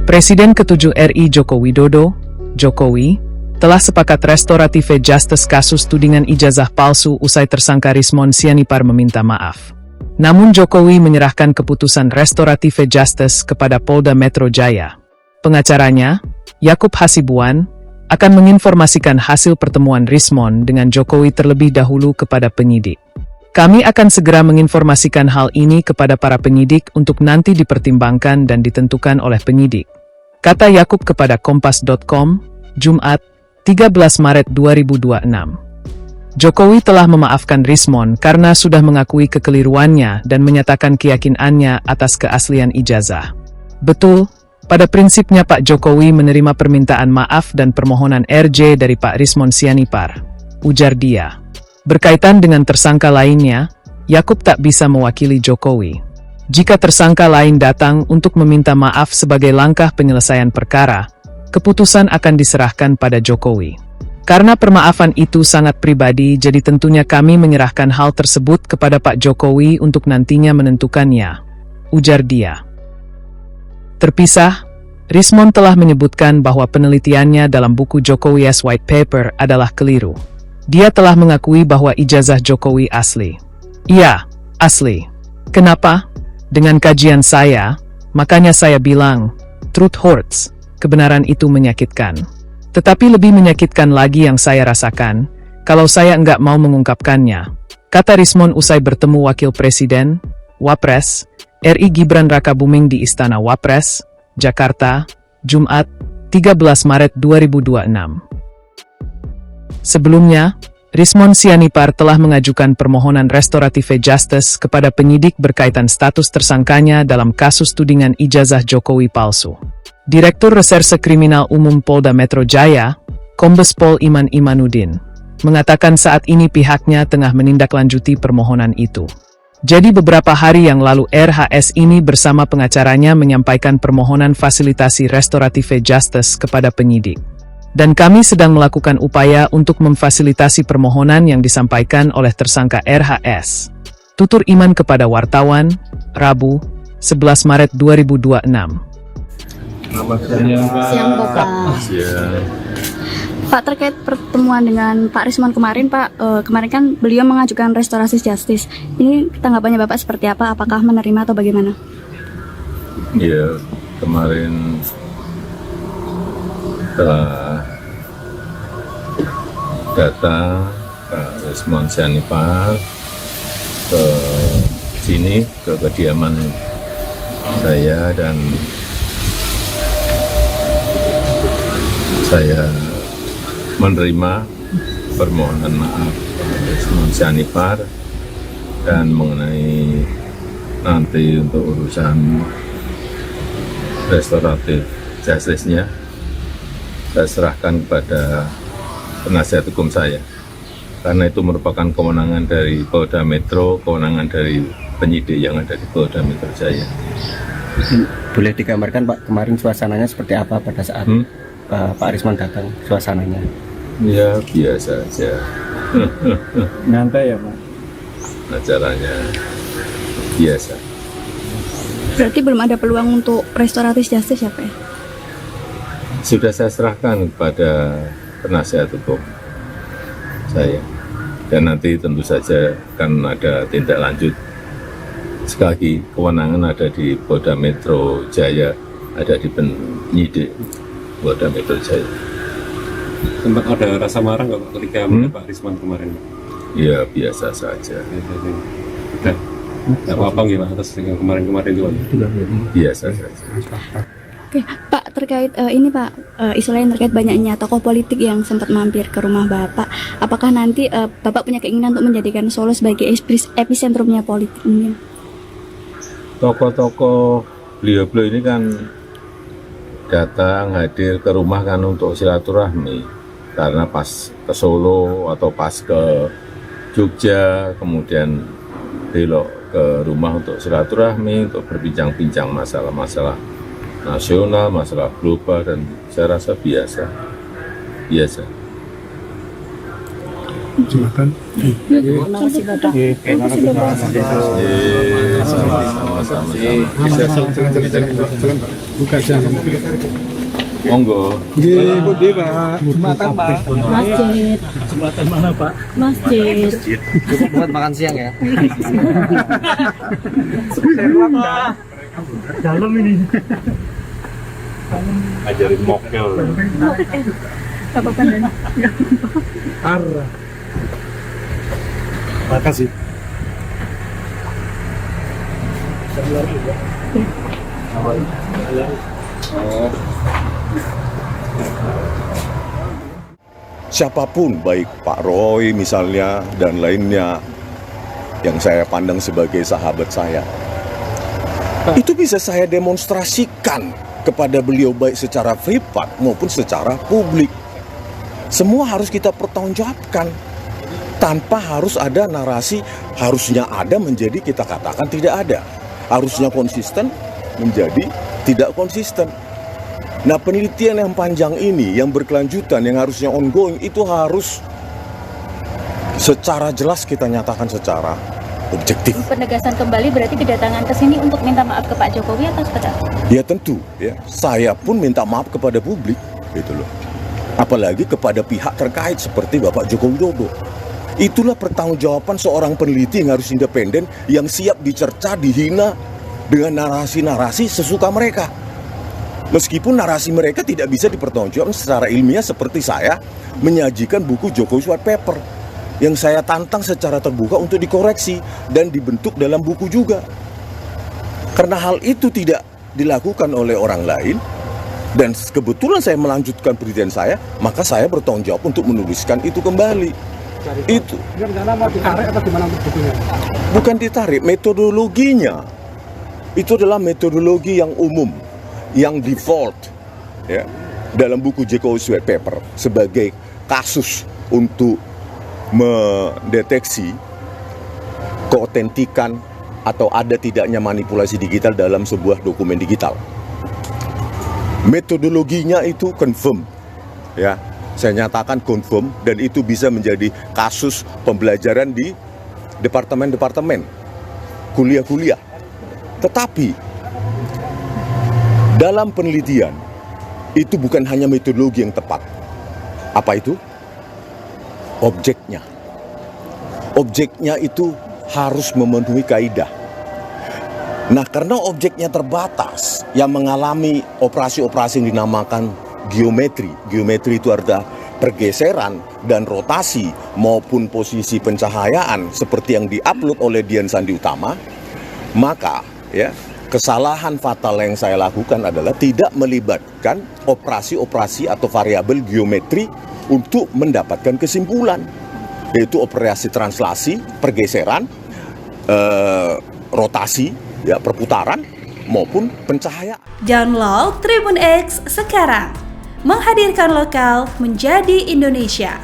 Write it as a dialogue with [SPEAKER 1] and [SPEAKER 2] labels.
[SPEAKER 1] Presiden ke-7 RI Joko Widodo, Jokowi, telah sepakat restoratif justice kasus tudingan ijazah palsu usai tersangka Rismon Sianipar meminta maaf. Namun Jokowi menyerahkan keputusan restoratif justice kepada Polda Metro Jaya. Pengacaranya, Yakub Hasibuan, akan menginformasikan hasil pertemuan Rismon dengan Jokowi terlebih dahulu kepada penyidik. Kami akan segera menginformasikan hal ini kepada para penyidik untuk nanti dipertimbangkan dan ditentukan oleh penyidik, kata Yakub kepada Kompas.com, Jumat, 13 Maret 2026. Jokowi telah memaafkan Rismon karena sudah mengakui kekeliruannya dan menyatakan keyakinannya atas keaslian ijazah. Betul, pada prinsipnya Pak Jokowi menerima permintaan maaf dan permohonan RJ dari Pak Rismon Sianipar, ujar dia. Berkaitan dengan tersangka lainnya, Yakub tak bisa mewakili Jokowi. Jika tersangka lain datang untuk meminta maaf sebagai langkah penyelesaian perkara, keputusan akan diserahkan pada Jokowi. Karena permaafan itu sangat pribadi, jadi tentunya kami menyerahkan hal tersebut kepada Pak Jokowi untuk nantinya menentukannya, ujar dia. Terpisah, Rismon telah menyebutkan bahwa penelitiannya dalam buku Jokowi's White Paper adalah keliru. Dia telah mengakui bahwa ijazah Jokowi asli. Iya, asli. Kenapa? Dengan kajian saya, makanya saya bilang, truth hurts, kebenaran itu menyakitkan. Tetapi lebih menyakitkan lagi yang saya rasakan, kalau saya enggak mau mengungkapkannya, kata Rismon usai bertemu Wakil Presiden, Wapres, RI Gibran Rakabuming di Istana Wapres, Jakarta, Jumat, 13 Maret 2026. Sebelumnya, Rismon Sianipar telah mengajukan permohonan restoratif justice kepada penyidik berkaitan status tersangkanya dalam kasus tudingan ijazah Jokowi palsu. Direktur Reserse Kriminal Umum Polda Metro Jaya, Kombes Pol Iman Imanuddin, mengatakan saat ini pihaknya tengah menindaklanjuti permohonan itu. Jadi beberapa hari yang lalu RHS ini bersama pengacaranya menyampaikan permohonan fasilitasi restoratif justice kepada penyidik. Dan kami sedang melakukan upaya untuk memfasilitasi permohonan yang disampaikan oleh tersangka RHS. Tutur Iman kepada wartawan, Rabu, 11 Maret 2026.
[SPEAKER 2] Siang Bapak. Pak, terkait pertemuan dengan Pak Rismon kemarin, Pak, kemarin kan beliau mengajukan restorasi justice. Ini tanggapannya Bapak seperti apa? Apakah menerima atau bagaimana?
[SPEAKER 3] Ya, kemarin telah datang Pak Rismon Sianipar ke sini, ke kediaman saya, dan saya menerima permohonan maaf Pak Rismon Sianipar, dan mengenai nanti untuk urusan restoratif justice-nya saya serahkan kepada penasihat hukum saya, karena itu merupakan kewenangan dari Polda Metro, kewenangan dari penyidik yang ada di Polda Metro Jaya.
[SPEAKER 4] Boleh digambarkan Pak, kemarin suasananya seperti apa pada saat Pak Rismon datang, suasananya?
[SPEAKER 3] Ya biasa aja.
[SPEAKER 4] Nyantai ya Pak?
[SPEAKER 3] Acaranya biasa.
[SPEAKER 2] Berarti belum ada peluang untuk restoratif justice ya Pak?
[SPEAKER 3] Sudah saya serahkan kepada penasihat hukum saya, dan nanti tentu saja akan ada tindak lanjut. Sekali lagi, kewenangan ada di Polda Metro Jaya, ada di penyidik Polda Metro Jaya.
[SPEAKER 5] Sempat ada rasa marah nggak Pak ketika melihat Pak Rismon kemarin?
[SPEAKER 3] Ya biasa saja.
[SPEAKER 5] Udah, nggak apa-apa nggak Pak atas yang kemarin-kemarin itu?
[SPEAKER 3] Biasa saja.
[SPEAKER 2] Oke, Pak, terkait ini Pak, isu lain terkait banyaknya tokoh politik yang sempat mampir ke rumah Bapak. Apakah nanti Bapak punya keinginan untuk menjadikan Solo sebagai episentrumnya politik mungkin?
[SPEAKER 3] Tokoh-tokoh beliau-beliau ini kan datang hadir ke rumah kan untuk silaturahmi, karena pas ke Solo atau pas ke Jogja kemudian belok ke rumah untuk silaturahmi, untuk berbincang-bincang masalah-masalah nasional, masalah global, dan saya rasa biasa.
[SPEAKER 4] Silakan.
[SPEAKER 2] Terima kasih Bapak.
[SPEAKER 3] Sama-sama.
[SPEAKER 6] Buka jalan.
[SPEAKER 3] Monggo.
[SPEAKER 6] Nggih, pundi, Pak? Jumatan, Pak.
[SPEAKER 7] Masjid.
[SPEAKER 6] Jumatan mana, Pak?
[SPEAKER 7] Masjid.
[SPEAKER 4] Buat makan siang ya.
[SPEAKER 6] Dalam ini.
[SPEAKER 5] Ajarin mokel.
[SPEAKER 7] Apa pandan?
[SPEAKER 6] Arah. Makasih.
[SPEAKER 8] Siapapun, baik Pak Roy misalnya dan lainnya yang saya pandang sebagai sahabat saya, itu bisa saya demonstrasikan kepada beliau baik secara privat maupun secara publik. Semua harus kita pertanggungjawabkan tanpa harus ada narasi harusnya ada menjadi kita katakan tidak ada, harusnya konsisten menjadi tidak konsisten. Nah, penelitian yang panjang ini, yang berkelanjutan, yang harusnya ongoing, itu harus secara jelas kita nyatakan secara objektif.
[SPEAKER 7] Penegasan kembali berarti kedatangan ke sini untuk minta maaf ke Pak Jokowi atau sekedar?
[SPEAKER 8] Ya tentu, ya. Saya pun minta maaf kepada publik, gitu loh. Apalagi kepada pihak terkait seperti Bapak Joko Widodo. Itulah pertanggungjawaban seorang peneliti yang harus independen, yang siap dicerca, dihina dengan narasi-narasi sesuka mereka. Meskipun narasi mereka tidak bisa dipertanggungjawabkan secara ilmiah seperti saya menyajikan buku Jokowi White Paper yang saya tantang secara terbuka untuk dikoreksi dan dibentuk dalam buku juga. Karena hal itu tidak dilakukan oleh orang lain dan kebetulan saya melanjutkan penelitian saya, maka saya bertanggung jawab untuk menuliskan itu kembali. Itu
[SPEAKER 6] Mau ditarik atau gimana bukunya?
[SPEAKER 8] bukan ditarik, metodologinya itu adalah metodologi yang umum, yang default ya dalam buku Jokowi White Paper sebagai kasus untuk mendeteksi keotentikan atau ada tidaknya manipulasi digital dalam sebuah dokumen digital. Metodologinya itu confirm ya, saya nyatakan confirm, dan itu bisa menjadi kasus pembelajaran di departemen-departemen kuliah-kuliah. Tetapi dalam penelitian, itu bukan hanya metodologi yang tepat. Apa itu? Objeknya. Objeknya itu harus memenuhi kaidah. Nah, karena objeknya terbatas, yang mengalami operasi-operasi yang dinamakan geometri. Geometri itu adalah pergeseran dan rotasi maupun posisi pencahayaan seperti yang diupload oleh Dian Sandi Utama, maka ya, kesalahan fatal yang saya lakukan adalah tidak melibatkan operasi-operasi atau variabel geometri untuk mendapatkan kesimpulan, yaitu operasi translasi, pergeseran, rotasi, ya, perputaran, maupun pencahayaan.
[SPEAKER 9] Download Tribun X sekarang, menghadirkan lokal menjadi Indonesia.